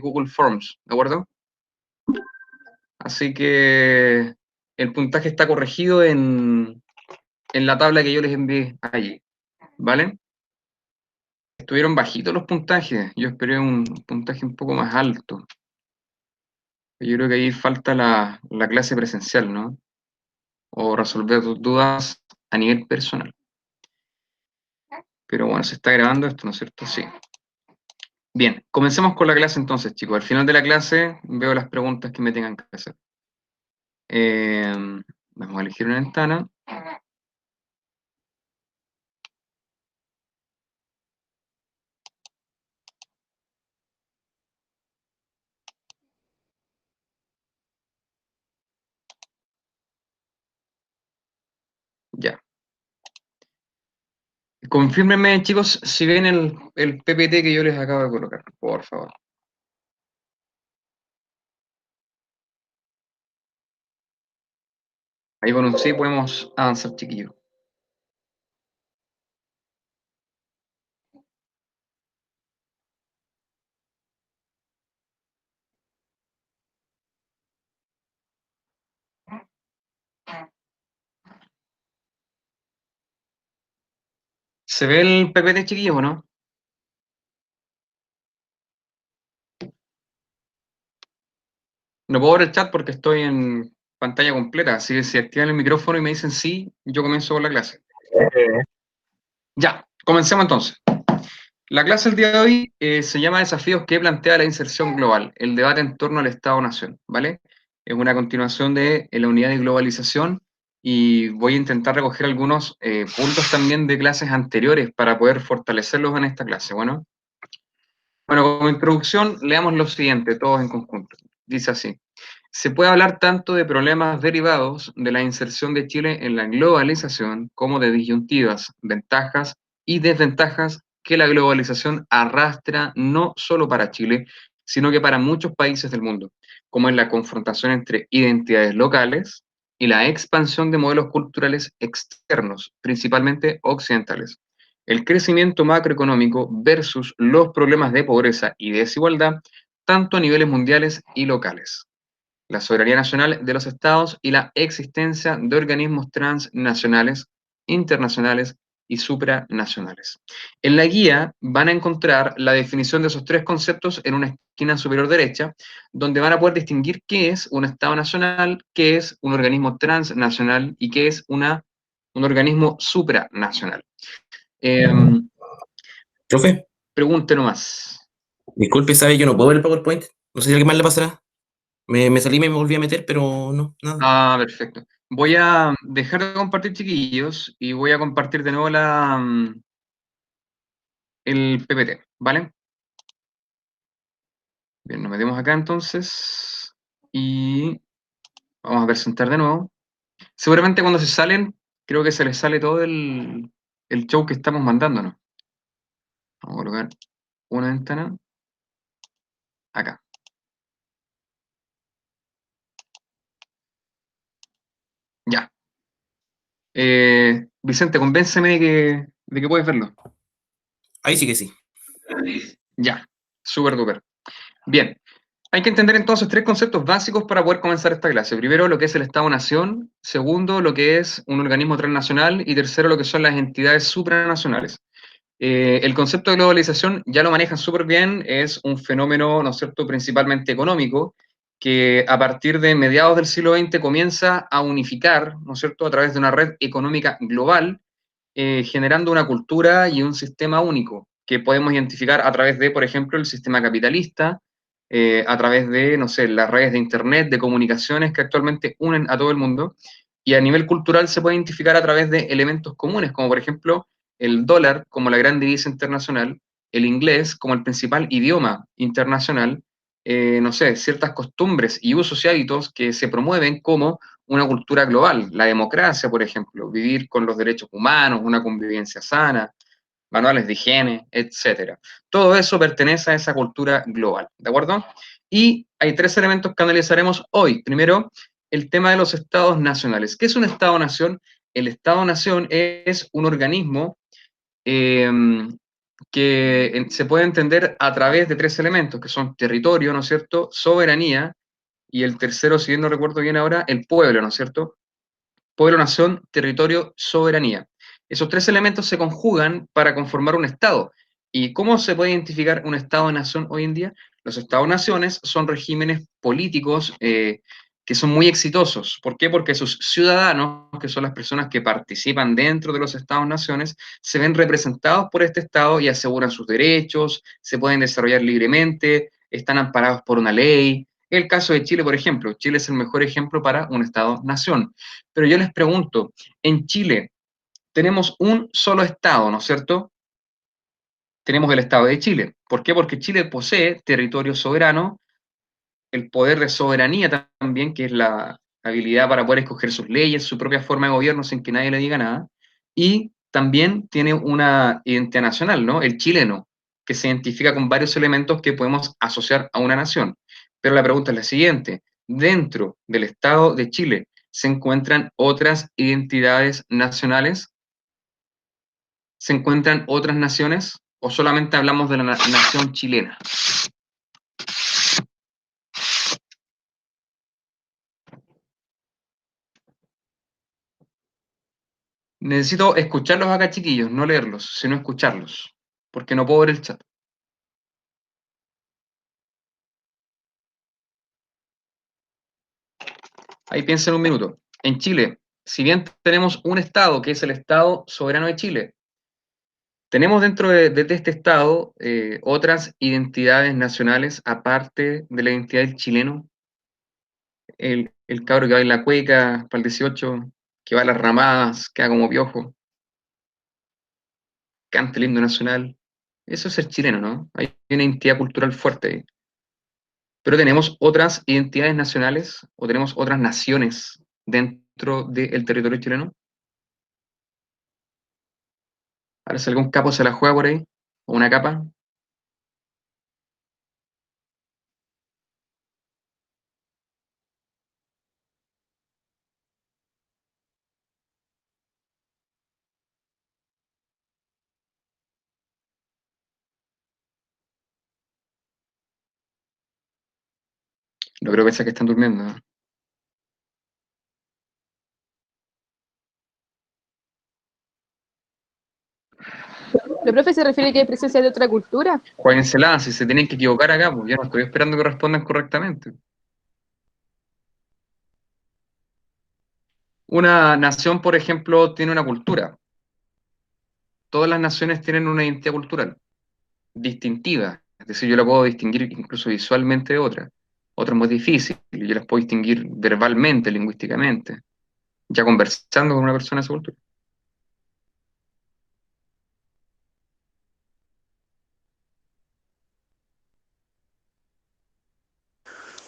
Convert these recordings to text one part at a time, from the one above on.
Google Forms, ¿de acuerdo? Así que el puntaje está corregido en la tabla que yo les envié allí, ¿vale? Estuvieron bajitos los puntajes, yo esperé un puntaje un poco más alto. Yo creo que ahí falta la clase presencial, ¿no? O resolver tus dudas a nivel personal. Pero bueno, se está grabando esto, ¿no es cierto? Sí. Bien, comencemos con la clase entonces, chicos. Al final de la clase veo las preguntas que me tengan que hacer. Vamos a elegir una ventana. Ya. Confírmenme, chicos, si ven el PPT que yo les acabo de colocar, por favor. Ahí con un sí podemos avanzar, chiquillos. ¿Se ve el PPT, chiquillos, o no? No puedo ver el chat porque estoy en pantalla completa, así que si activan el micrófono y me dicen sí, yo comienzo con la clase. Ya, comencemos entonces. La clase del día de hoy se llama Desafíos que plantea la inserción global, el debate en torno al Estado-Nación, ¿vale? Es una continuación de la unidad de globalización y voy a intentar recoger algunos puntos también de clases anteriores para poder fortalecerlos en esta clase, Bueno, como introducción, leamos lo siguiente, todos en conjunto. Dice así: se puede hablar tanto de problemas derivados de la inserción de Chile en la globalización como de disyuntivas, ventajas y desventajas que la globalización arrastra no solo para Chile, sino que para muchos países del mundo, como en la confrontación entre identidades locales y la expansión de modelos culturales externos, principalmente occidentales. El crecimiento macroeconómico versus los problemas de pobreza y desigualdad, tanto a niveles mundiales y locales, la soberanía nacional de los estados y la existencia de organismos transnacionales, internacionales y supranacionales. En la guía van a encontrar la definición de esos tres conceptos en una esquina superior derecha, donde van a poder distinguir qué es un estado nacional, qué es un organismo transnacional y qué es un organismo supranacional. Eh, Profe, Pregunte nomás. disculpe, ¿sabe? Yo no puedo ver el PowerPoint. No sé si a alguien más le pasará. Me salí y me volví a meter, pero no, nada. Ah, perfecto. Voy a dejar de compartir, chiquillos, y voy a compartir de nuevo el PPT, ¿vale? Bien, nos metemos acá entonces y vamos a presentar de nuevo. Seguramente cuando se salen, creo que se les sale todo el show que estamos mandándonos. Vamos a colocar una ventana acá. Ya. Vicente, convénceme de que puedes verlo. Ahí sí que sí. Ya. Súper duper. Bien. Hay que entender entonces tres conceptos básicos para poder comenzar esta clase. Primero, lo que es el Estado-Nación. Segundo, lo que es un organismo transnacional. Y tercero, lo que son las entidades supranacionales. El concepto de globalización ya lo manejan súper bien. Es un fenómeno, ¿no es cierto?, principalmente económico, que a partir de mediados del siglo XX comienza a unificar, ¿no es cierto?, a través de una red económica global, generando una cultura y un sistema único que podemos identificar a través de, por ejemplo, el sistema capitalista, a través de, no sé, las redes de Internet, de comunicaciones que actualmente unen a todo el mundo. Y a nivel cultural se puede identificar a través de elementos comunes, como por ejemplo el dólar como la gran divisa internacional, el inglés como el principal idioma internacional, no sé, ciertas costumbres y usos y hábitos que se promueven como una cultura global, la democracia, por ejemplo, vivir con los derechos humanos, una convivencia sana, manuales de higiene, etcétera. Todo eso pertenece a esa cultura global, ¿de acuerdo? Y hay tres elementos que analizaremos hoy. Primero, el tema de los estados nacionales. ¿Qué es un estado-nación? El estado-nación es un organismo eh, que se puede entender a través de tres elementos, que son territorio, ¿no es cierto?, soberanía, y el tercero, si bien no recuerdo bien ahora, el pueblo, ¿no es cierto? Pueblo, nación, territorio, soberanía. Esos tres elementos se conjugan para conformar un Estado. ¿Y cómo se puede identificar un Estado-nación hoy en día? Los Estados-naciones son regímenes políticos que son muy exitosos. ¿Por qué? Porque sus ciudadanos, que son las personas que participan dentro de los Estados-naciones, se ven representados por este Estado y aseguran sus derechos, se pueden desarrollar libremente, están amparados por una ley. El caso de Chile, por ejemplo, Chile es el mejor ejemplo para un Estado-nación. Pero yo les pregunto, en Chile tenemos un solo Estado, ¿no es cierto? Tenemos el Estado de Chile. ¿Por qué? Porque Chile posee territorio soberano, el poder de soberanía también, que es la habilidad para poder escoger sus leyes, su propia forma de gobierno sin que nadie le diga nada, y también tiene una identidad nacional, ¿no? El chileno, que se identifica con varios elementos que podemos asociar a una nación. Pero la pregunta es la siguiente, dentro del Estado de Chile, ¿se encuentran otras identidades nacionales? ¿Se encuentran otras naciones? ¿O solamente hablamos de la nación chilena? Necesito escucharlos acá, chiquillos, no leerlos, sino escucharlos, porque no puedo ver el chat. Ahí piensen un minuto. En Chile, si bien tenemos un Estado, que es el Estado soberano de Chile, tenemos dentro de este Estado otras identidades nacionales, aparte de la identidad del chileno, el cabro que va en la cueca para el 18, que va a las ramadas, queda como piojo, canta el himno nacional. Eso es ser chileno, ¿no? Hay una identidad cultural fuerte ahí. Pero tenemos otras identidades nacionales o tenemos otras naciones dentro del territorio chileno. A ver si algún capo se la juega por ahí, o una capa. No creo pensar que están durmiendo, ¿no? ¿El profe se refiere a que hay presencia de otra cultura? Jueguensela, si se tienen que equivocar acá, pues yo no estoy esperando que respondan correctamente. Una nación, por ejemplo, tiene una cultura. Todas las naciones tienen una identidad cultural distintiva. Es decir, yo la puedo distinguir incluso visualmente de otra. Otra es muy difícil. Yo las puedo distinguir verbalmente, lingüísticamente, ya conversando con una persona de esa cultura.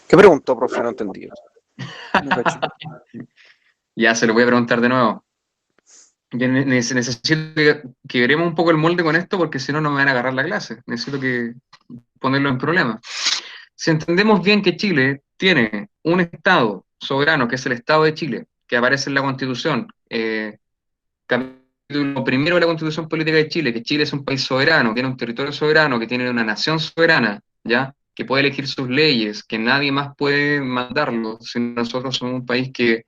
¿Qué preguntó, profe? No entendí. No cacho. Ya se lo voy a preguntar de nuevo. Yo necesito que veremos un poco el molde con esto porque si no, no me van a agarrar la clase. Necesito que ponerlo en problema. Si entendemos bien que Chile tiene un Estado soberano, que es el Estado de Chile, que aparece en la Constitución, capítulo primero de la Constitución Política de Chile, que Chile es un país soberano, que tiene un territorio soberano, que tiene una nación soberana, ¿ya? Que puede elegir sus leyes, que nadie más puede mandarlo, si nosotros somos un país que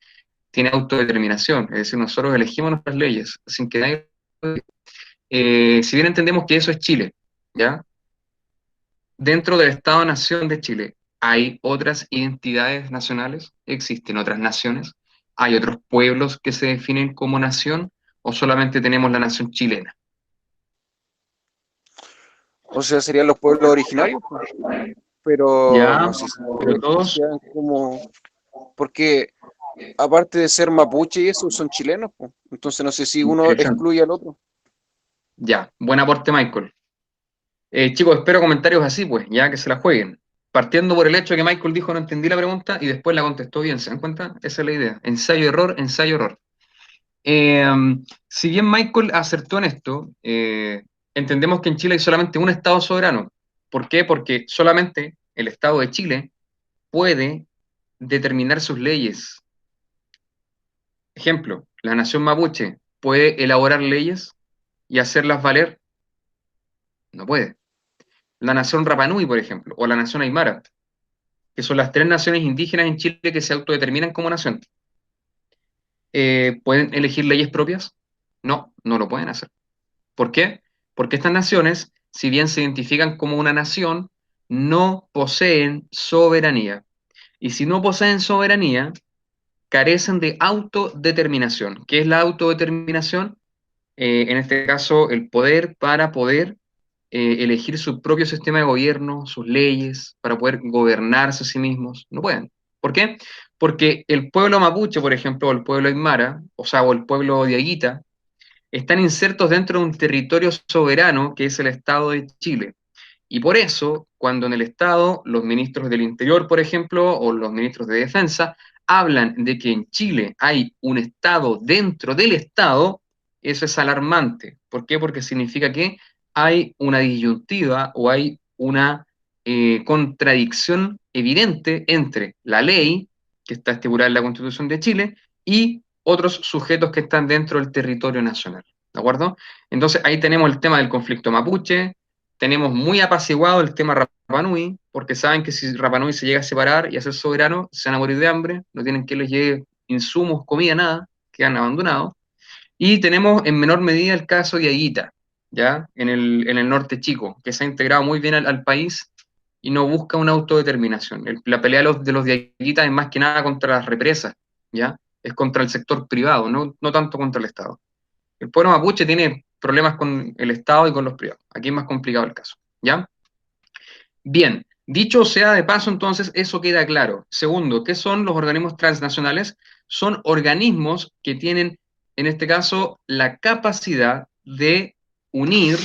tiene autodeterminación, es decir, nosotros elegimos nuestras leyes sin que nadie... si bien entendemos que eso es Chile, ¿ya? Dentro del Estado-Nación de Chile, ¿hay otras identidades nacionales? ¿Existen otras naciones? ¿Hay otros pueblos que se definen como nación? ¿O solamente tenemos la nación chilena? O sea, serían los pueblos originarios, pero Ya, no sé si pero todos, sean como... Porque aparte de ser mapuche y eso, son chilenos, po. Entonces no sé si uno interesante. excluye al otro. Ya, buen aporte, Michael. Chicos, espero comentarios así, pues, ya que se la jueguen. Partiendo por el hecho de que Michael dijo no entendí la pregunta y después la contestó bien, ¿se dan cuenta? Esa es la idea. Ensayo-error, ensayo-error. Eh, si bien Michael acertó en esto, entendemos que en Chile hay solamente un Estado soberano. ¿Por qué? Porque solamente el Estado de Chile puede determinar sus leyes. Ejemplo, la nación mapuche puede elaborar leyes y hacerlas valer. No puede. La nación Rapa Nui, por ejemplo, o la nación Aymara, que son las 3 naciones indígenas en Chile que se autodeterminan como nación, ¿pueden elegir leyes propias? No, no lo pueden hacer. ¿Por qué? Porque estas naciones, si bien se identifican como una nación, no poseen soberanía. Y si no poseen soberanía, carecen de autodeterminación. ¿Qué es la autodeterminación? En este caso, el poder para poder elegir su propio sistema de gobierno, sus leyes, para poder gobernarse a sí mismos. No pueden. ¿Por qué? Porque el pueblo mapuche, por ejemplo, o el pueblo aymara, o sea, o el pueblo diaguita, están insertos dentro de un territorio soberano que es el Estado de Chile. Y por eso, cuando en el Estado, los ministros del Interior, por ejemplo, o los ministros de Defensa, hablan de que en Chile hay un Estado dentro del Estado, eso es alarmante. ¿Por qué? Porque significa que hay una disyuntiva o hay una contradicción evidente entre la ley, que está estipulada en la Constitución de Chile, y otros sujetos que están dentro del territorio nacional. ¿De acuerdo? Entonces ahí tenemos el tema del conflicto mapuche, tenemos muy apaciguado el tema Rapa Nui, porque saben que si Rapa Nui se llega a separar y a ser soberano, se van a morir de hambre, no tienen que les llegue insumos, comida, nada, quedan abandonados. Y tenemos en menor medida el caso de Aguita, ¿ya? En el norte chico, que se ha integrado muy bien al país y no busca una autodeterminación. La pelea de los de Aguita es más que nada contra las represas, ¿ya? Es contra el sector privado, no tanto contra el Estado. El pueblo mapuche tiene problemas con el Estado y con los privados. Aquí es más complicado el caso, ¿ya? Bien, dicho sea de paso, entonces, eso queda claro. Segundo, ¿qué son los organismos transnacionales? Son organismos que tienen, en este caso, la capacidad de unir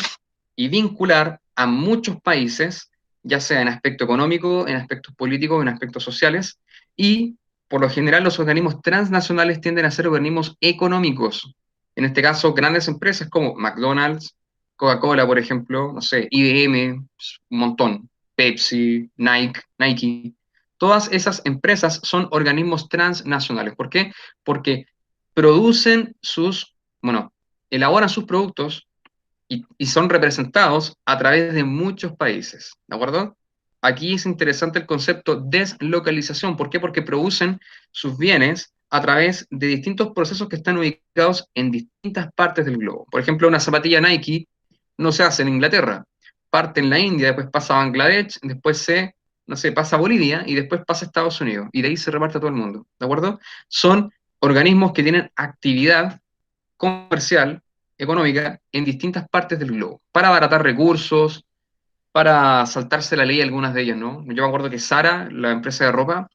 y vincular a muchos países, ya sea en aspecto económico, en aspectos políticos, en aspectos sociales, y por lo general los organismos transnacionales tienden a ser organismos económicos. En este caso, grandes empresas como McDonald's, Coca-Cola, por ejemplo, no sé, IBM, un montón, Pepsi, Nike, todas esas empresas son organismos transnacionales. ¿Por qué? Porque producen bueno, elaboran sus productos y son representados a través de muchos países, ¿de acuerdo? Aquí es interesante el concepto deslocalización. ¿Por qué? Porque producen sus bienes a través de distintos procesos que están ubicados en distintas partes del globo. Por ejemplo, una zapatilla Nike no se hace en Inglaterra, parte en la India, después pasa a Bangladesh, después no sé, pasa a Bolivia y después pasa a Estados Unidos y de ahí se reparte a todo el mundo, ¿de acuerdo? Son organismos que tienen actividad comercial, económica, en distintas partes del globo, para abaratar recursos, para saltarse la ley algunas de ellas, ¿no? Yo me acuerdo que Zara, la empresa de ropa,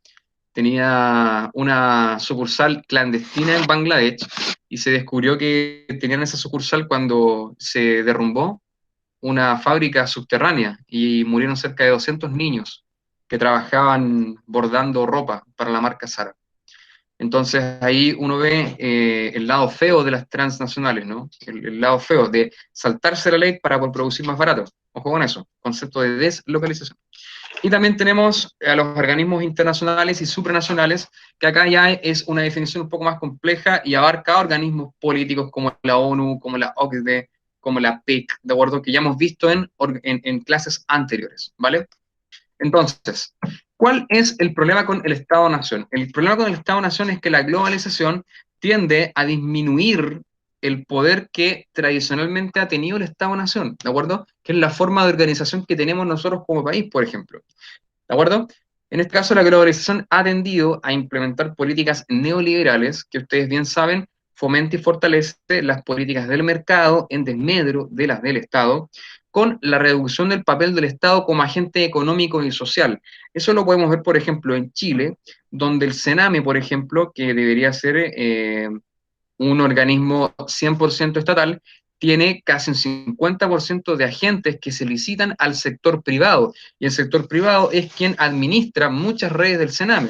tenía una sucursal clandestina en Bangladesh y se descubrió que tenían esa sucursal cuando se derrumbó una fábrica subterránea y murieron cerca de 200 niños que trabajaban bordando ropa para la marca Zara. Entonces ahí uno ve el lado feo de las transnacionales, ¿no? El lado feo de saltarse la ley para producir más barato. Ojo con eso, concepto de deslocalización. Y también tenemos a los organismos internacionales y supranacionales, que acá ya es una definición un poco más compleja y abarca organismos políticos como la ONU, como la OCDE, como la PEC, ¿de acuerdo? Que ya hemos visto en clases anteriores, ¿vale? Entonces, ¿cuál es el problema con el Estado-Nación? El problema con el Estado-Nación es que la globalización tiende a disminuir el poder que tradicionalmente ha tenido el Estado-Nación, ¿de acuerdo? Que es la forma de organización que tenemos nosotros como país, por ejemplo, ¿de acuerdo? En este caso, la globalización ha tendido a implementar políticas neoliberales, que ustedes bien saben, fomenta y fortalece las políticas del mercado en desmedro de las del Estado, con la reducción del papel del Estado como agente económico y social. Eso lo podemos ver, por ejemplo, en Chile, donde el Sename, por ejemplo, que debería ser un organismo 100% estatal, tiene casi un 50% de agentes que se licitan al sector privado, y el sector privado es quien administra muchas redes del Sename,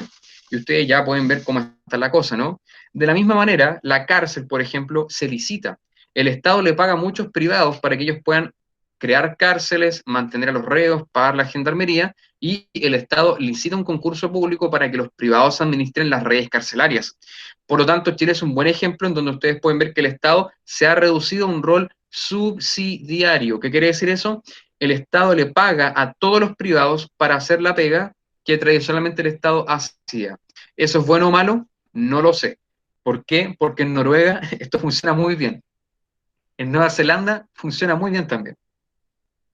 y ustedes ya pueden ver cómo está la cosa, ¿no? De la misma manera, la cárcel, por ejemplo, se licita. El Estado le paga a muchos privados para que ellos puedan crear cárceles, mantener a los reos, pagar la gendarmería, y el Estado licita un concurso público para que los privados administren las redes carcelarias. Por lo tanto, Chile es un buen ejemplo en donde ustedes pueden ver que el Estado se ha reducido a un rol subsidiario. ¿Qué quiere decir eso? el Estado le paga a todos los privados para hacer la pega que tradicionalmente el Estado hacía. ¿Eso es bueno o malo? No lo sé. ¿Por qué? Porque en Noruega esto funciona muy bien. En Nueva Zelanda funciona muy bien también.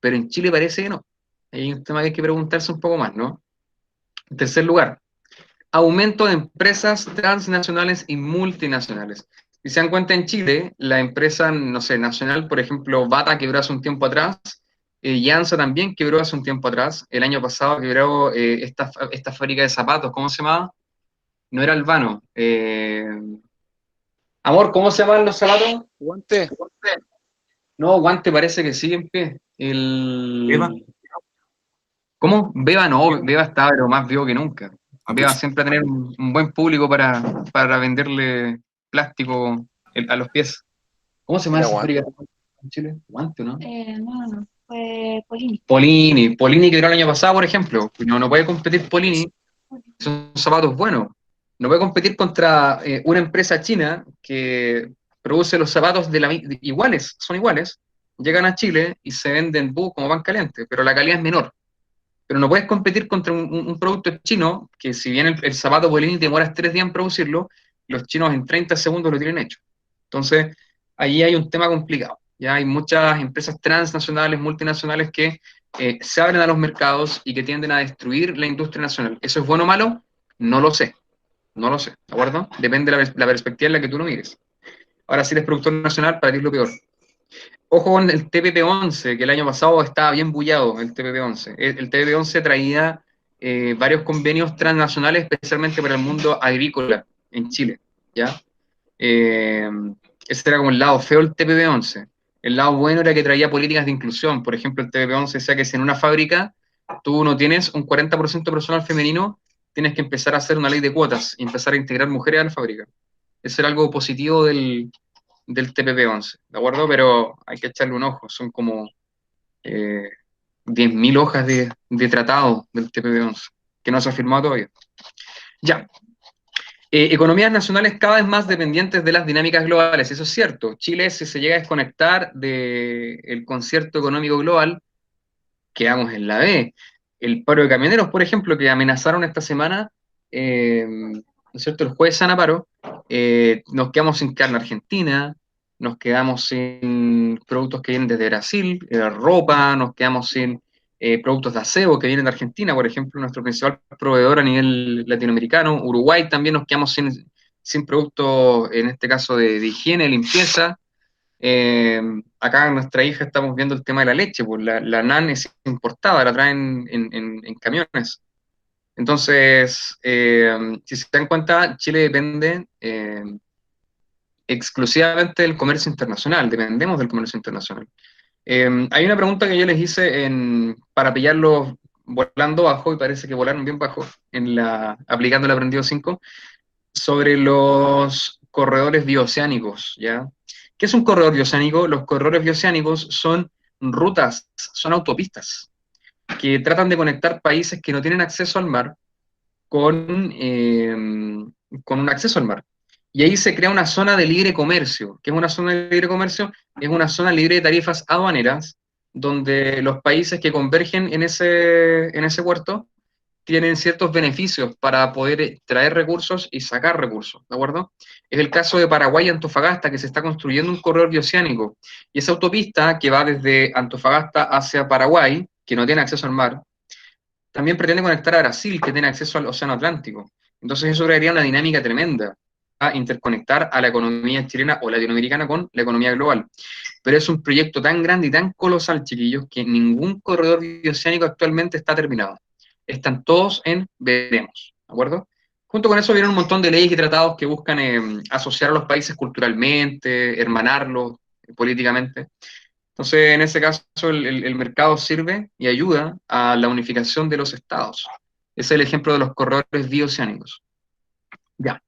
Pero en Chile parece que no. Hay un tema que hay que preguntarse un poco más, ¿no? En tercer lugar, aumento de empresas transnacionales y multinacionales. Si se dan cuenta, en Chile, la empresa, no sé, nacional, por ejemplo, Bata quebró hace un tiempo atrás, Yansa también quebró hace un tiempo atrás, el año pasado quebró esta fábrica de zapatos, ¿cómo se llamaba? No era Albano. Amor, ¿cómo se llaman los zapatos? Guante. No, Guante parece que sigue en pie. ¿Beba? ¿Cómo? Beba no, Beba está pero más vivo que nunca. Ah, Beba pucha. siempre va a tener un buen público para venderle plástico a los pies. ¿Cómo se llama Era esa guante. fábrica en Chile? Guante, ¿no? No, fue Polini. Polini quebró el año pasado, por ejemplo. No puede competir Polini, son zapatos buenos. No puede competir contra una empresa china que produce los zapatos iguales, son iguales, llegan a Chile y se venden como pan caliente, pero la calidad es menor. Pero no puedes competir contra un producto chino que, si bien el zapato Polini te demoras 3 días en producirlo, los chinos en 30 segundos lo tienen hecho. Entonces, ahí hay un tema complicado. Ya hay muchas empresas transnacionales, multinacionales que se abren a los mercados y que tienden a destruir la industria nacional. ¿Eso es bueno o malo? No lo sé. No lo sé, ¿de acuerdo? Depende de la perspectiva en la que tú lo mires. Ahora, si eres productor nacional, para ti es lo peor. Ojo con el TPP-11, que el año pasado estaba bien bullado, el TPP-11. El TPP-11 traía varios convenios transnacionales, especialmente para el mundo agrícola en Chile, ¿ya? Eh, Ese era como el lado feo del TPP-11. El lado bueno era que traía políticas de inclusión. Por ejemplo, el TPP-11 decía que si en una fábrica tú no tienes un 40% de personal femenino, tienes que empezar a hacer una ley de cuotas y empezar a integrar mujeres a la fábrica. Ese era algo positivo del TPP-11, ¿de acuerdo? Pero hay que echarle un ojo, son como 10.000 hojas de tratado del TPP-11, que no se ha firmado todavía. Ya. Economías nacionales cada vez más dependientes de las dinámicas globales, eso es cierto. Chile, si se llega a desconectar del concierto económico global, quedamos en la B. El paro de camioneros, por ejemplo, que amenazaron esta semana, ¿no es cierto? El jueves San Paro, nos quedamos sin carne argentina, nos quedamos sin productos que vienen desde Brasil, ropa, nos quedamos sin productos de aseo que vienen de Argentina, por ejemplo, nuestro principal proveedor a nivel latinoamericano. Uruguay también nos quedamos sin productos, en este caso de higiene, limpieza. Acá nuestra hija estamos viendo el tema de la leche, pues la NAN es importada, la traen en camiones. Entonces, si se dan cuenta, Chile depende exclusivamente del comercio internacional, dependemos del comercio internacional. Hay una pregunta que yo les hice para pillarlos volando bajo, y parece que volaron bien bajo, aplicando el aprendido 5, sobre los corredores bioceánicos, ¿ya? ¿Qué es un corredor bioceánico? Los corredores bioceánicos son rutas, son autopistas, que tratan de conectar países que no tienen acceso al mar con un acceso al mar. Y ahí se crea una zona de libre comercio. ¿Qué es una zona de libre comercio? Es una zona libre de tarifas aduaneras, donde los países que convergen en ese puerto tienen ciertos beneficios para poder traer recursos y sacar recursos, ¿de acuerdo? Es el caso de Paraguay y Antofagasta, que se está construyendo un corredor bioceánico. Y esa autopista que va desde Antofagasta hacia Paraguay, que no tiene acceso al mar, también pretende conectar a Brasil, que tiene acceso al Océano Atlántico. Entonces eso crearía una dinámica tremenda a interconectar a la economía chilena o latinoamericana con la economía global. Pero es un proyecto tan grande y tan colosal, chiquillos, que ningún corredor bioceánico actualmente está terminado. Están todos en veremos, ¿de acuerdo? Junto con eso vienen un montón de leyes y tratados que buscan asociar a los países culturalmente, hermanarlos políticamente. Entonces, en ese caso, el mercado sirve y ayuda a la unificación de los estados. Ese es el ejemplo de los corredores bioceánicos. Ya.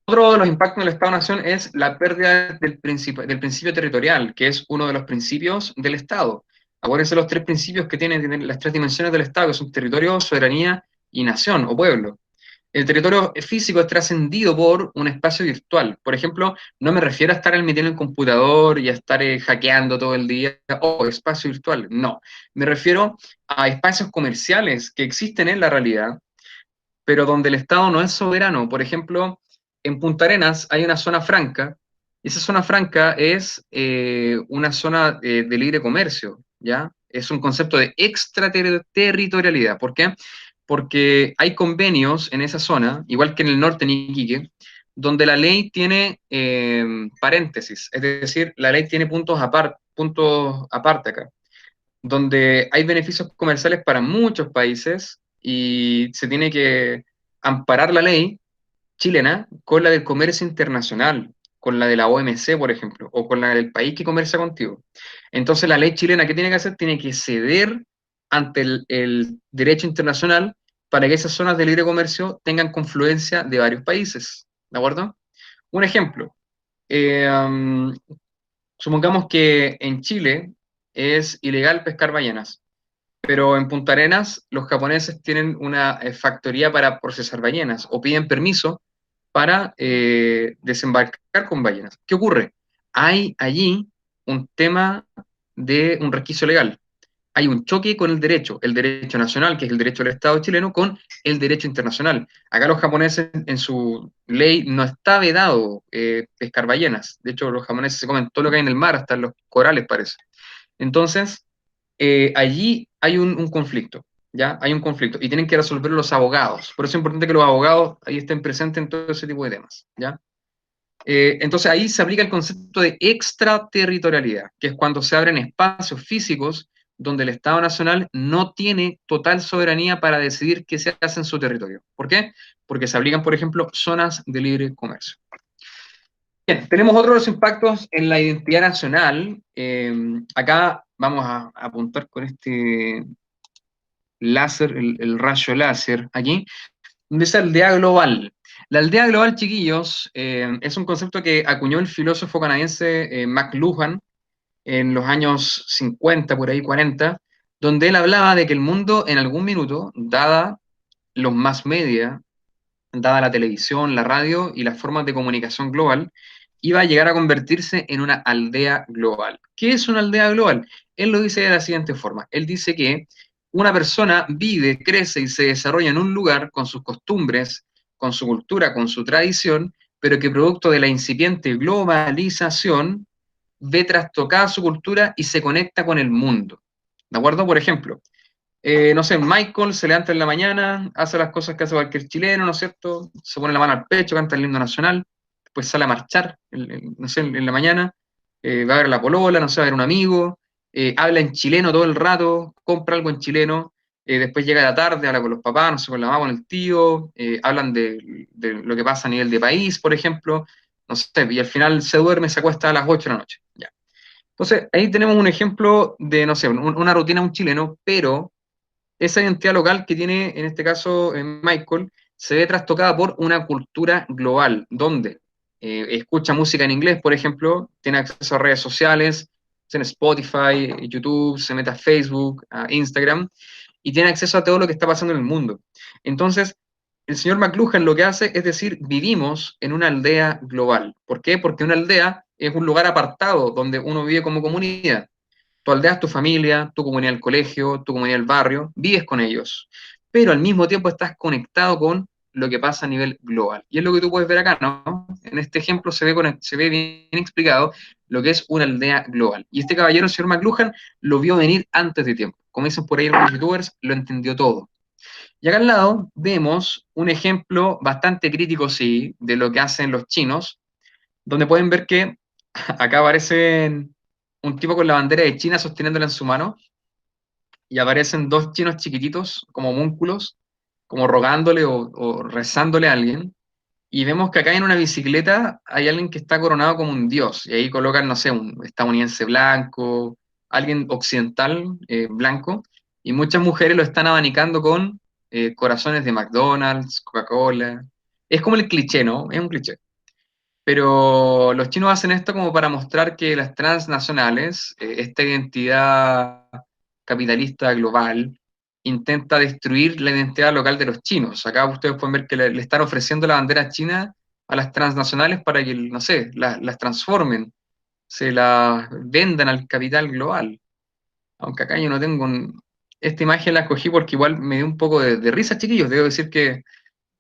Otro de los impactos del Estado-Nación es la pérdida del principio territorial, que es uno de los principios del Estado. Acuérdense los 3 principios que tienen las 3 dimensiones del Estado, que son territorio, soberanía y nación o pueblo. El territorio físico es trascendido por un espacio virtual. Por ejemplo, no me refiero a estar metido en el computador y a estar hackeando todo el día, o espacio virtual, no. Me refiero a espacios comerciales que existen en la realidad, pero donde el Estado no es soberano. Por ejemplo, en Punta Arenas hay una zona franca, y esa zona franca es una zona de libre comercio, ¿ya? Es un concepto de extraterritorialidad. ¿Por qué? Porque hay convenios en esa zona, igual que en el norte en Iquique, donde la ley tiene paréntesis, es decir, la ley tiene puntos aparte acá, donde hay beneficios comerciales para muchos países y se tiene que amparar la ley chilena con la del comercio internacional, con la de la OMC, por ejemplo, o con la del país que comercia contigo. Entonces, la ley chilena, ¿qué tiene que hacer? Tiene que ceder ante el derecho internacional para que esas zonas de libre comercio tengan confluencia de varios países. ¿De acuerdo? Un ejemplo. eh, um, Supongamos que en Chile es ilegal pescar ballenas, pero en Punta Arenas los japoneses tienen una factoría para procesar ballenas o piden permiso para desembarcar con ballenas. ¿Qué ocurre? Hay allí un tema de un resquicio legal. Hay un choque con el derecho nacional, que es el derecho del Estado chileno, con el derecho internacional. Acá los japoneses, en su ley, no está vedado pescar ballenas. De hecho, los japoneses se comen todo lo que hay en el mar, hasta los corales, parece. Entonces, allí hay un conflicto, ¿ya? Hay un conflicto y tienen que resolverlo los abogados. Por eso es importante que los abogados ahí estén presentes en todo ese tipo de temas, ¿ya? Entonces ahí se aplica el concepto de extraterritorialidad, que es cuando se abren espacios físicos donde el Estado Nacional no tiene total soberanía para decidir qué se hace en su territorio. ¿Por qué? Porque se aplican, por ejemplo, zonas de libre comercio. Bien, tenemos otros de los impactos en la identidad nacional. Acá vamos a apuntar con este láser, el rayo láser aquí, donde dice aldea global. La aldea global, chiquillos, es un concepto que acuñó el filósofo canadiense McLuhan en los años 50, por ahí 40, donde él hablaba de que el mundo en algún minuto, dada los mass media, dada la televisión, la radio y las formas de comunicación global, iba a llegar a convertirse en una aldea global. ¿Qué es una aldea global? Él lo dice de la siguiente forma. Él dice que una persona vive, crece y se desarrolla en un lugar con sus costumbres, con su cultura, con su tradición, pero que producto de la incipiente globalización ve trastocada su cultura y se conecta con el mundo. ¿De acuerdo? Por ejemplo, no sé, Michael se levanta en la mañana, hace las cosas que hace cualquier chileno, ¿no es cierto? Se pone la mano al pecho, canta el himno nacional, después sale a marchar, no sé, en la mañana, va a ver a la polola, no sé, va a ver un amigo, habla en chileno todo el rato, compra algo en chileno, después llega la tarde, habla con los papás, no sé, con la mamá, con el tío, hablan de lo que pasa a nivel de país, por ejemplo, no sé, y al final se duerme, se acuesta a las 8 de la noche, ya. Entonces, ahí tenemos un ejemplo de, no sé, una rutina de un chileno, pero esa identidad local que tiene, en este caso, Michael, se ve trastocada por una cultura global, donde escucha música en inglés, por ejemplo, tiene acceso a redes sociales, tiene Spotify, YouTube, se mete a Facebook, a Instagram, y tiene acceso a todo lo que está pasando en el mundo. Entonces, el señor McLuhan lo que hace es decir, vivimos en una aldea global. ¿Por qué? Porque una aldea es un lugar apartado donde uno vive como comunidad. Tu aldea es tu familia, tu comunidad del colegio, tu comunidad del barrio, vives con ellos, pero al mismo tiempo estás conectado con lo que pasa a nivel global. Y es lo que tú puedes ver acá, ¿no? En este ejemplo se ve bien explicado lo que es una aldea global. Y este caballero, el señor McLuhan, lo vio venir antes de tiempo. Como dicen por ahí algunos youtubers, lo entendió todo. Y acá al lado vemos un ejemplo bastante crítico, sí, de lo que hacen los chinos, donde pueden ver que acá aparecen un tipo con la bandera de China sosteniéndola en su mano, y aparecen dos chinos chiquititos, como homúnculos, como rogándole o rezándole a alguien, y vemos que acá en una bicicleta hay alguien que está coronado como un dios, y ahí colocan, no sé, un estadounidense blanco, alguien occidental blanco, y muchas mujeres lo están abanicando con corazones de McDonald's, Coca-Cola. Es como el cliché, ¿no? Es un cliché. Pero los chinos hacen esto como para mostrar que las transnacionales, esta identidad capitalista global, intenta destruir la identidad local de los chinos. Acá ustedes pueden ver que le están ofreciendo la bandera china a las transnacionales para que, no sé, las transformen, se las vendan al capital global. Aunque acá yo no tengo esta imagen la escogí porque igual me dio un poco de risa, chiquillos. Debo decir que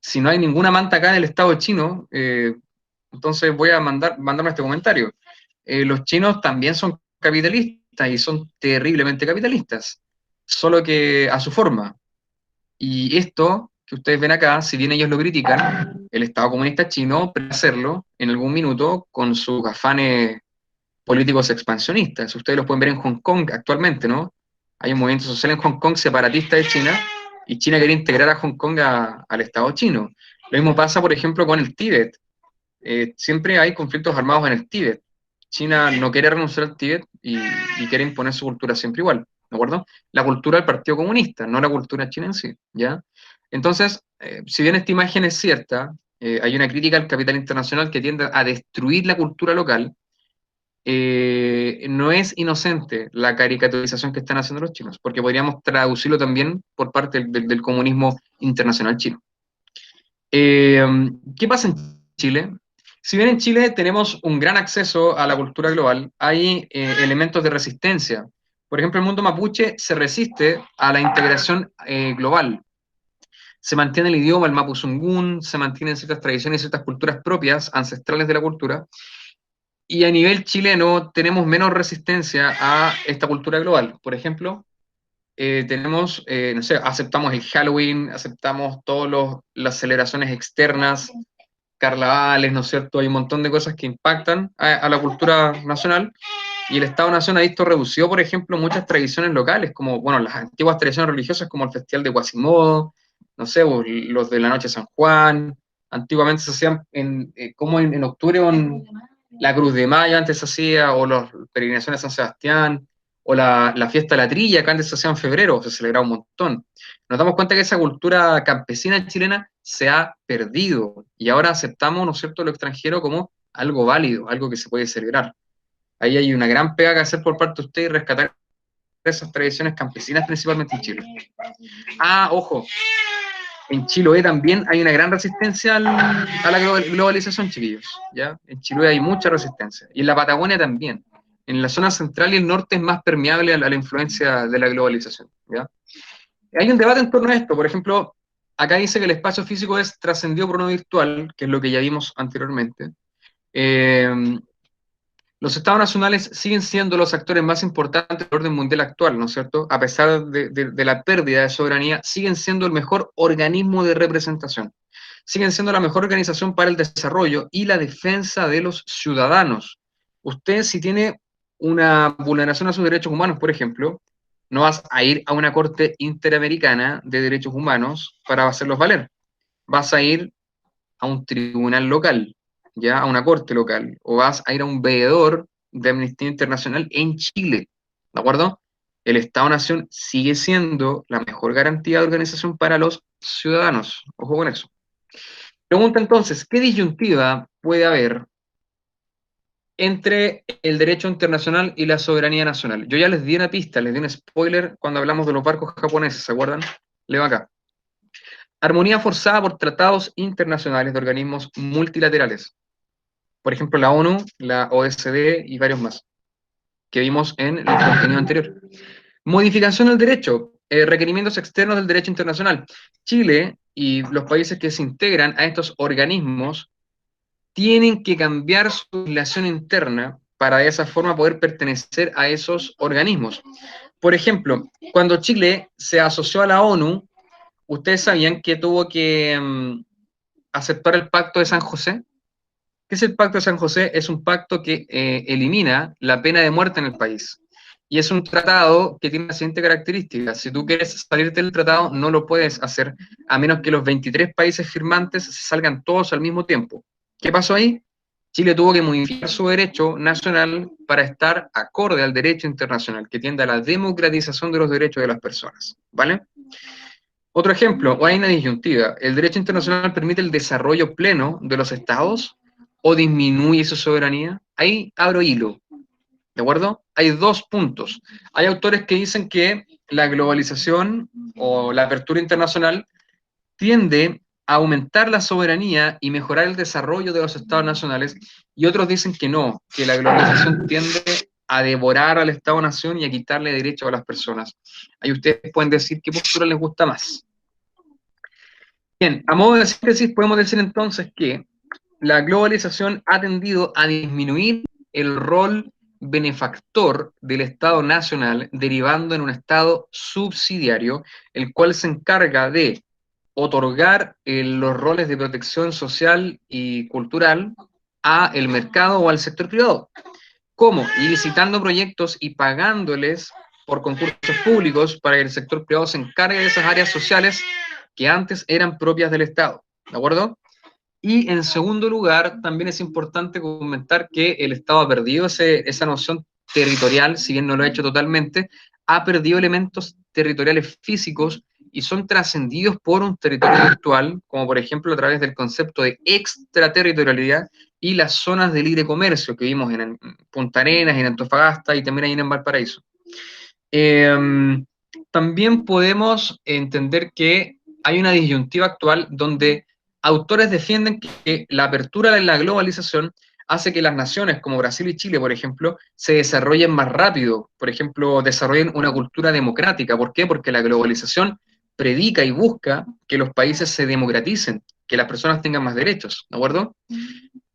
si no hay ninguna manta acá en el Estado chino, entonces voy a mandarme este comentario. Los chinos también son capitalistas y son terriblemente capitalistas, solo que a su forma. Y esto que ustedes ven acá, si bien ellos lo critican, el Estado comunista chino puede hacerlo en algún minuto con sus afanes políticos expansionistas. Ustedes los pueden ver en Hong Kong actualmente, ¿no? Hay un movimiento social en Hong Kong separatista de China y China quiere integrar a Hong Kong al Estado chino. Lo mismo pasa, por ejemplo, con el Tíbet. Siempre hay conflictos armados en el Tíbet. China no quiere renunciar al Tíbet y quiere imponer su cultura siempre igual, ¿de acuerdo? La cultura del Partido Comunista, no la cultura china en sí, ¿ya? Entonces, si bien esta imagen es cierta, hay una crítica al capital internacional que tiende a destruir la cultura local. No es inocente la caricaturización que están haciendo los chinos, porque podríamos traducirlo también por parte del comunismo internacional chino. ¿Qué pasa en Chile? Si bien en Chile tenemos un gran acceso a la cultura global, hay elementos de resistencia. Por ejemplo, el mundo mapuche se resiste a la integración global. Se mantiene el idioma, el mapuzungún, se mantienen ciertas tradiciones y ciertas culturas propias, ancestrales de la cultura, y a nivel chileno tenemos menos resistencia a esta cultura global. Por ejemplo, tenemos, no sé, aceptamos el Halloween, aceptamos todas las celebraciones externas, carnavales, ¿no es cierto? Hay un montón de cosas que impactan a la cultura nacional, y el Estado-Nación ha visto reducido, por ejemplo, muchas tradiciones locales, como, bueno, las antiguas tradiciones religiosas como el Festival de Quasimodo, no sé, o los de la Noche de San Juan. Antiguamente se hacían como en octubre, la Cruz de Mayo antes se hacía, o las peregrinaciones de San Sebastián, o la fiesta de la trilla, que antes se hacía en febrero, se celebraba un montón. Nos damos cuenta que esa cultura campesina chilena se ha perdido, y ahora aceptamos, ¿no es cierto?, lo extranjero como algo válido, algo que se puede celebrar. Ahí hay una gran pega que hacer por parte de usted y rescatar esas tradiciones campesinas, principalmente en Chile. Ah, ojo, en Chiloé también hay una gran resistencia a la globalización, chiquillos, ¿ya? En Chiloé hay mucha resistencia, y en la Patagonia también. En la zona central y el norte es más permeable a la influencia de la globalización, ¿ya? Hay un debate en torno a esto. Por ejemplo, acá dice que el espacio físico es trascendido por uno virtual, que es lo que ya vimos anteriormente. Los estados nacionales siguen siendo los actores más importantes del orden mundial actual, ¿no es cierto? A pesar de la pérdida de soberanía, siguen siendo el mejor organismo de representación. Siguen siendo la mejor organización para el desarrollo y la defensa de los ciudadanos. Usted, si tiene una vulneración a sus derechos humanos, por ejemplo, no vas a ir a una corte interamericana de derechos humanos para hacerlos valer. Vas a ir a un tribunal local, ya, a una corte local, o vas a ir a un veedor de Amnistía Internacional en Chile, ¿de acuerdo? El Estado-Nación sigue siendo la mejor garantía de organización para los ciudadanos. Ojo con eso. Pregunta entonces, ¿qué disyuntiva puede haber entre el derecho internacional y la soberanía nacional? Yo ya les di una pista, les di un spoiler cuando hablamos de los barcos japoneses, ¿se acuerdan? Leo acá. Armonía forzada por tratados internacionales de organismos multilaterales. Por ejemplo, la ONU, la OSD y varios más, que vimos en el contenido anterior. Modificación del derecho, requerimientos externos del derecho internacional. Chile y los países que se integran a estos organismos tienen que cambiar su legislación interna para de esa forma poder pertenecer a esos organismos. Por ejemplo, cuando Chile se asoció a la ONU, ¿ustedes sabían que tuvo que aceptar el Pacto de San José? ¿Qué es el Pacto de San José? Es un pacto que elimina la pena de muerte en el país. Y es un tratado que tiene la siguiente característica: si tú quieres salirte del tratado, no lo puedes hacer a menos que los 23 países firmantes se salgan todos al mismo tiempo. ¿Qué pasó ahí? Chile tuvo que modificar su derecho nacional para estar acorde al derecho internacional, que tiende a la democratización de los derechos de las personas, ¿vale? Otro ejemplo, o hay una disyuntiva: ¿el derecho internacional permite el desarrollo pleno de los estados o disminuye su soberanía? Ahí abro hilo. ¿De acuerdo? Hay dos puntos. Hay autores que dicen que la globalización o la apertura internacional tiende a aumentar la soberanía y mejorar el desarrollo de los estados nacionales, y otros dicen que no, que la globalización tiende a devorar al Estado-nación y a quitarle derechos a las personas. Ahí ustedes pueden decir qué postura les gusta más. Bien, a modo de síntesis podemos decir entonces que la globalización ha tendido a disminuir el rol benefactor del Estado nacional, derivando en un Estado subsidiario, el cual se encarga de otorgar los roles de protección social y cultural a el mercado o al sector privado. ¿Cómo? Licitando proyectos y pagándoles por concursos públicos para que el sector privado se encargue de esas áreas sociales que antes eran propias del Estado. ¿De acuerdo? Y en segundo lugar, también es importante comentar que el Estado ha perdido esa noción territorial, si bien no lo ha hecho totalmente, ha perdido elementos territoriales físicos y son trascendidos por un territorio virtual, como por ejemplo a través del concepto de extraterritorialidad y las zonas de libre comercio que vimos en Punta Arenas, en Antofagasta y también ahí en Valparaíso. También podemos entender que hay una disyuntiva actual donde autores defienden que la apertura de la globalización hace que las naciones como Brasil y Chile, por ejemplo, se desarrollen más rápido, por ejemplo, desarrollen una cultura democrática. ¿Por qué? Porque la globalización predica y busca que los países se democraticen, que las personas tengan más derechos, ¿de acuerdo?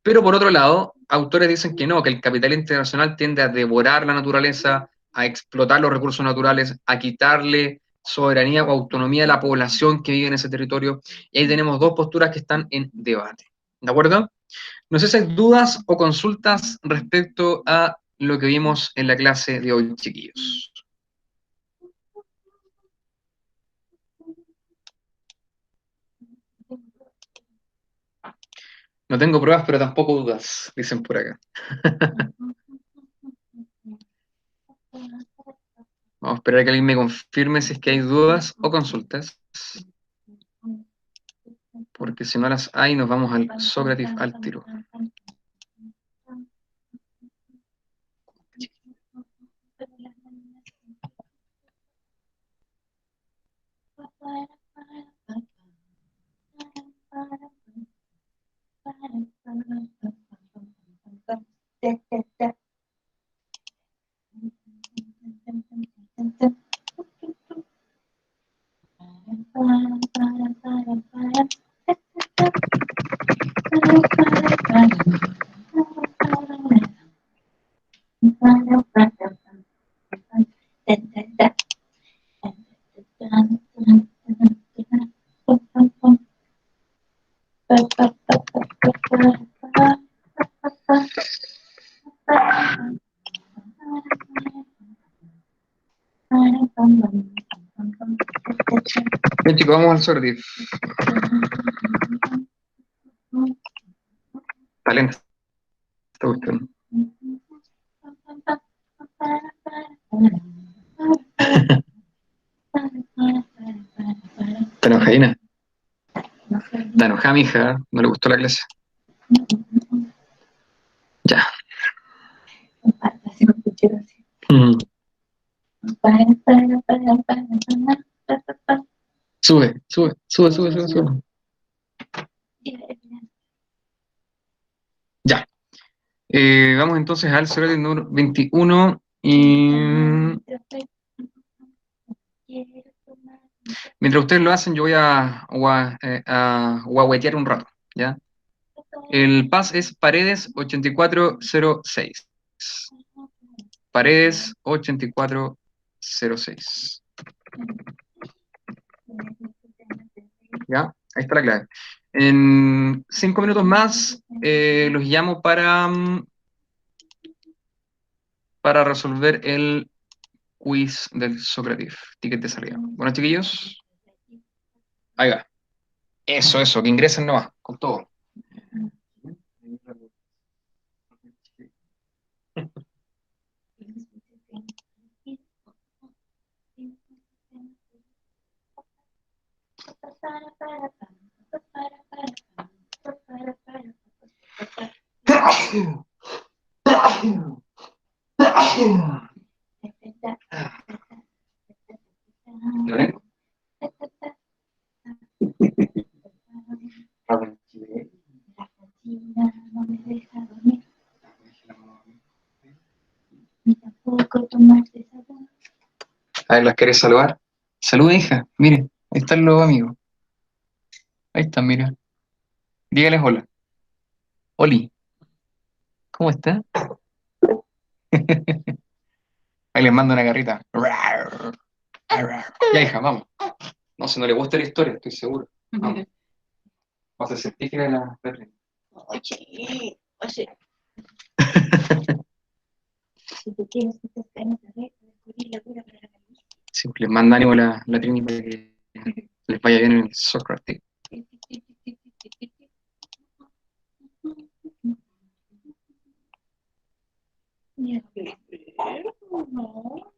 Pero por otro lado, autores dicen que no, que el capital internacional tiende a devorar la naturaleza, a explotar los recursos naturales, a quitarle soberanía o autonomía a la población que vive en ese territorio. Y ahí tenemos dos posturas que están en debate. ¿De acuerdo? No sé si hay dudas o consultas respecto a lo que vimos en la clase de hoy, chiquillos. No tengo pruebas, pero tampoco dudas, dicen por acá. Vamos a esperar a que alguien me confirme si es que hay dudas o consultas. Porque si no las hay, nos vamos al Sócrates al tiro. Bien, chicos, vamos al Sócrates. Talento. Esta cuestión. Está enojadina. Está enojada, mi hija. No le gustó la clase. Ya. Mm. Sube, sube, sube, sube, sube, sube. Ya. Vamos entonces al Sócrates número 21 y... Mientras ustedes lo hacen, yo voy a guaguetear un rato, ¿ya? El PAS es Paredes 8406. Paredes 8406. ¿Ya? Ahí está la clave. En 5 minutos más los llamo para resolver el quiz del Sócrates. Ticket de salida. Bueno, chiquillos. Ahí va. Eso, que ingresen nomás, con todo. A ver, ¿las querés saludar? Saluda, hija. Miren, ahí están los amigos. Ahí están, mira. Dígales hola. Oli, ¿cómo está? Ahí les mando una garrita. Ya, hija, vamos. No, si no le gusta la historia, estoy seguro. Vamos. Vas a ser científica de la Berlín. Oye, si tú tienes muchas ganas de ver, descubrir la cura para la calvicie. Sí, les manda ánimo la Trini para que les vaya bien en el Sócrates. Mira, pero no.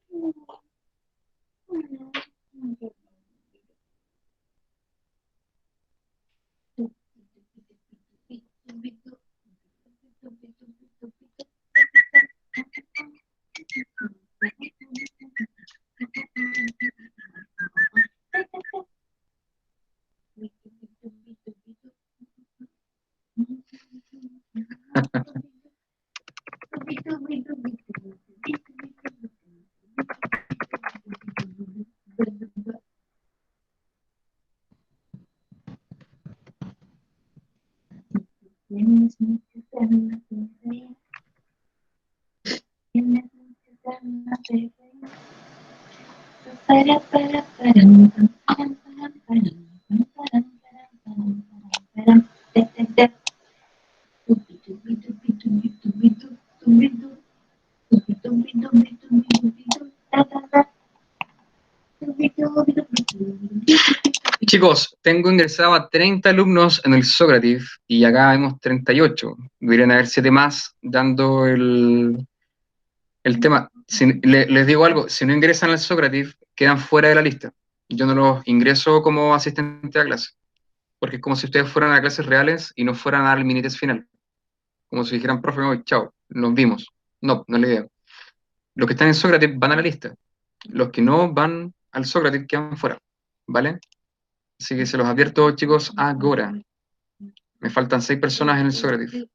Tienes muchas ganas de ver. Tienes muchas ganas de ver. Para, param, param, param, param, param, param, param, te, te, te. Tupi, tupi, tupi, tupi, tupi, tupi, tupi, tupi, tupi, tupi, tupi, tupi, ta, ta, ta. Tupi, tupi, tupi, tupi. Chicos, tengo ingresado a 30 alumnos en el Sócrates y acá vemos 38. Deberían haber 7 más dando el tema. Les digo algo, si no ingresan al Sócrates, quedan fuera de la lista. Yo no los ingreso como asistente a clase, porque es como si ustedes fueran a clases reales y no fueran a dar el mini test final. Como si dijeran, profe, me voy, chao, nos vimos. No, no es la idea. Los que están en Sócrates van a la lista. Los que no van al Sócrates quedan fuera, ¿vale? Así que se los advierto, chicos, ahora. Me faltan 6 personas en el Sócrates.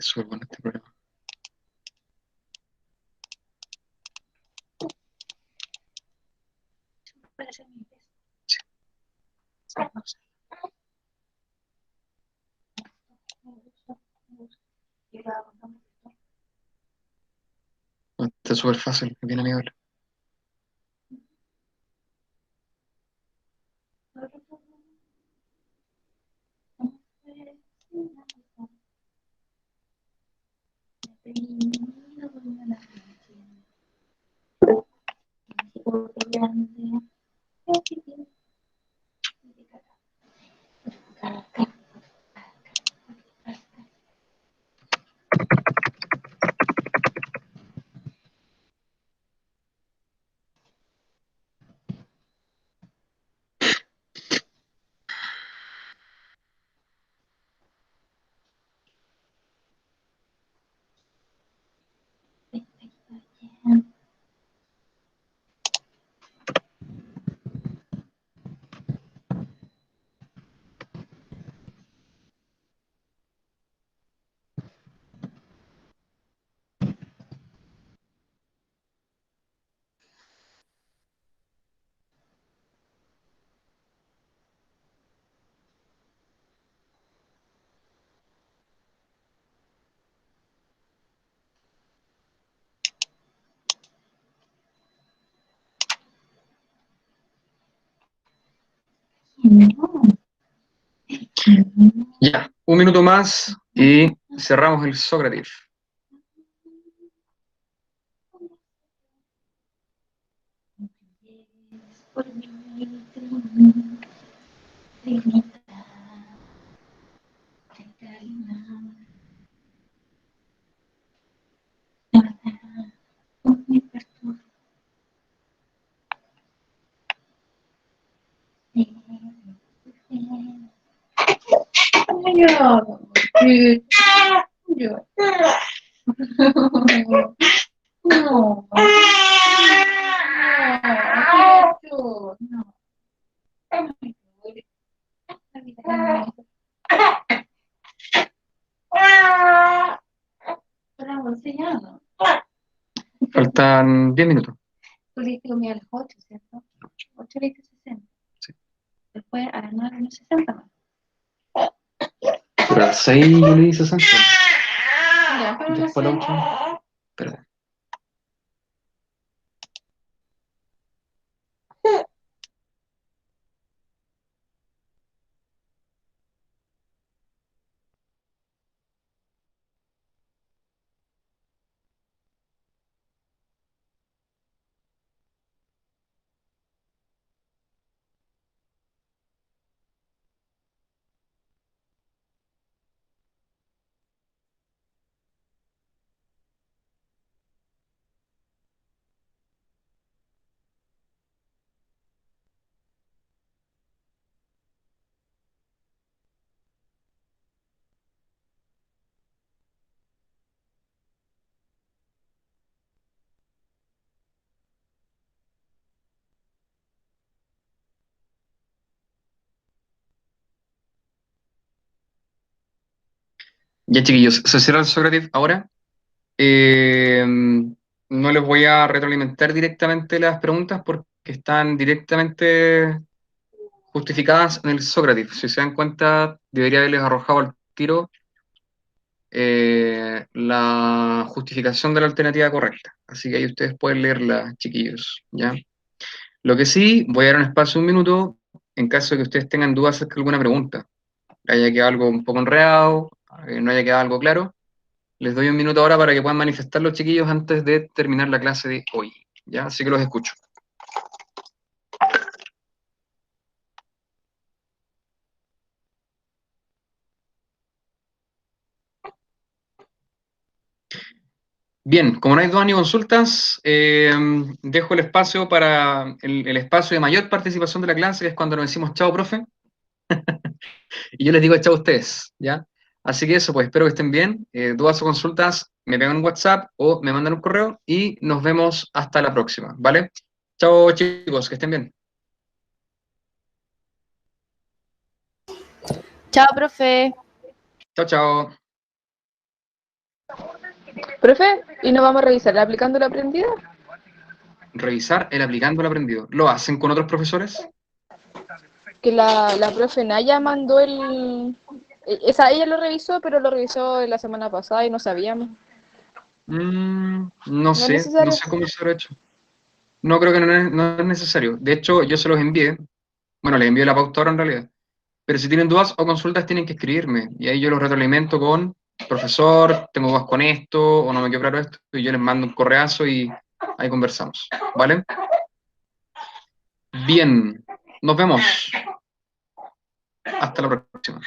Súper bueno este programa. Para hacer mi test. Está súper fácil, bien amigable. Ya, un minuto más y cerramos el Sócrates. Faltan 10 minutos. Tú le dijiste comida a las 8, ¿cierto? 8 le dijiste 60. Sí. Después a las 9 unos 60 más. Pero a las 6 yo le di 60. Ya, pero no Después a sé. las 8. Perdón. Ya, chiquillos, se cierra el Sócrates ahora. No les voy a retroalimentar directamente las preguntas porque están directamente justificadas en el Sócrates. Si se dan cuenta, debería haberles arrojado al tiro la justificación de la alternativa correcta. Así que ahí ustedes pueden leerla, chiquillos, ¿ya? Lo que sí, voy a dar un espacio, un minuto, en caso de que ustedes tengan dudas acerca de alguna pregunta, haya quedado algo un poco enredado, no haya quedado algo claro. Les doy un minuto ahora para que puedan manifestar los chiquillos antes de terminar la clase de hoy, ¿ya? Así que los escucho. Bien, como no hay dudas ni consultas, dejo el espacio para el espacio de mayor participación de la clase, que es cuando nos decimos chao, profe, y yo les digo chao a ustedes, ¿ya? Así que eso, pues espero que estén bien. Dudas o consultas, me pegan un WhatsApp o me mandan un correo y nos vemos hasta la próxima, ¿vale? Chao, chicos, que estén bien. Chao, profe. Chao, chao. Profe, ¿y nos vamos a revisar aplicando lo aprendido? Revisar el aplicando el aprendido. ¿Lo hacen con otros profesores? Que la profe Naya mandó el... ella lo revisó, pero lo revisó la semana pasada y no sabíamos. No ¿No es sé, no necesario? sé cómo se lo he hecho. No creo que no es necesario. De hecho, yo se los envié. Bueno, les envié la pauta ahora en realidad. Pero si tienen dudas o consultas, tienen que escribirme. Y ahí yo los retroalimento con, profesor, tengo dudas con esto, o no me quedó claro esto, y yo les mando un correazo y ahí conversamos. ¿Vale? Bien, nos vemos. Hasta la próxima.